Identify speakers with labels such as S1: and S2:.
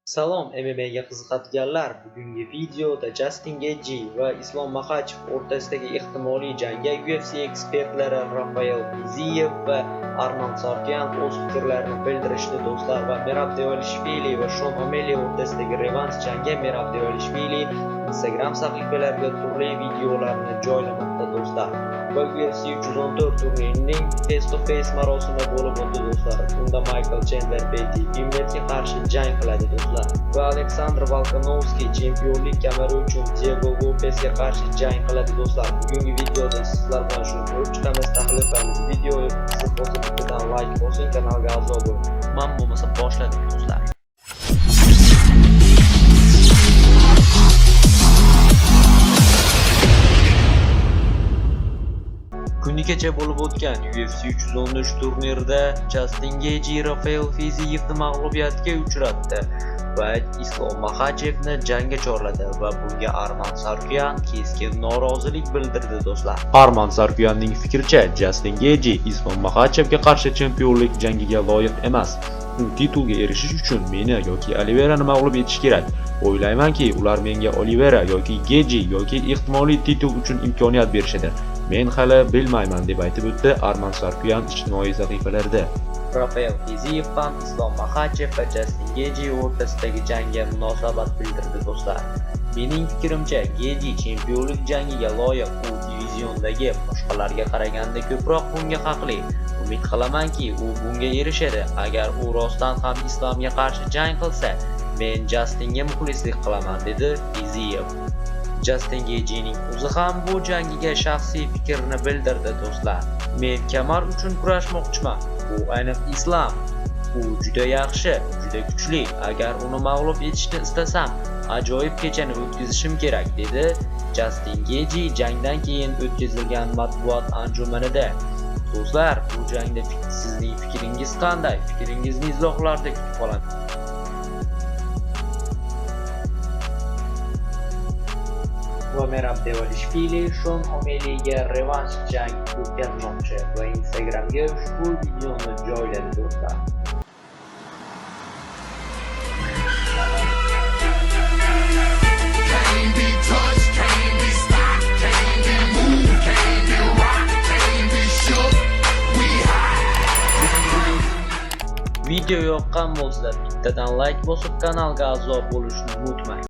S1: Salom MMA'ga qiziqadiganlar, bugungi videoda Justin Gaethje va Islom Makhachev o'rtasidagi ehtimoliy jangga UFC ekspertlari Rafael Fiziev va Arman Tsarukyan o'z fikrlarini bildirishdi do'stlar. Va Merab Dvalishvili va Sean O'Malley o'rtasidagi revansh jangga Merab Dvalishvili Instagram sahifalariga turli videolarni joylamoqda do'stlar. Va UFC 314 turnirining face-to-face marosimi bo'lib o'tdi do'stlar. Unda Michael Chandler Patty Pimbletga qarshi jang qiladi do'stlar. Va Aleksandr Volkanovski chempionlik kamari uchun Diego Lopesga qarshi jang qiladi do'stlar. Bugungi videoda sizlar bilan shuni ko'rib chiqamiz, tahlil qilamiz. Videoga qiziq bo'lsa bittadan like bosing, kanalga a'zo bo'ling. Men bo'lmasa boshladik do'stlar. Kuni kecha bo'lib o'tgan UFC 313 turnirida Justin Gaethje Rafael Fizievni mag'lubiyatga uchratdi va Islom Makhachevni jangga chorladi va bunga Arman Tsarukyan keskin norozilik bildirdi do'stlar. Arman Tsarukyanning fikricha, Justin Gaethje Islom Makhachevga qarshi chempionlik jangiga loyiq emas. U titulga erishish uchun meni yoki Oliverani mag'lub etish kerak. O'ylaymanki, ular menga Olivera yoki Gaethje yoki ehtimoliy titul uchun imkoniyat berishadi. Men hali bilmayman deb aytib o'tdi Arman Tsarukyan ijtimoiy sahifalarida. Rafael Fiziev ham Islom Makhachev va Justin Gaethje o'rtasidagi jangga munosabat bildirdi do'stlar. Mening fikrimcha, Gaethje chempionlik jangiga loyiq, u diviziondagi boshqalarga qaraganda ko'proq bunga haqli. Umid qilamanki, u bunga erishadi. Agar u rostdan ham Islomga qarshi jang qilsa, men Justinga muxlislik qilaman, dedi Fiziev. Justin Gaethjening o'zi ham bu jangiga shaxsiy fikrini bildirdi do'stlar. Men kamar uchun kurashmoqchiman. Bu ayniq Islom. U juda yaxshi, juda kuchli. Agar uni mag'lub etishni istasam, ajoyib kechani o'tkazishim kerak, dedi Justin Gaethje jangdan keyin o'tkazilgan matbuot anjumanida. Do'stlar, bu jangda sizning fikringiz qanday? Fikringizni izohlarda kutib qolaman. Va Merab Dvalishvili Sean O'Malleyga revansh jang o'tkazmoqchi va Instagramga ushbu videoni joyladi do'stlar. Video yoqqan bo'lsa, bittadan like bosib kanalga a'zo bo'lishni unutmang.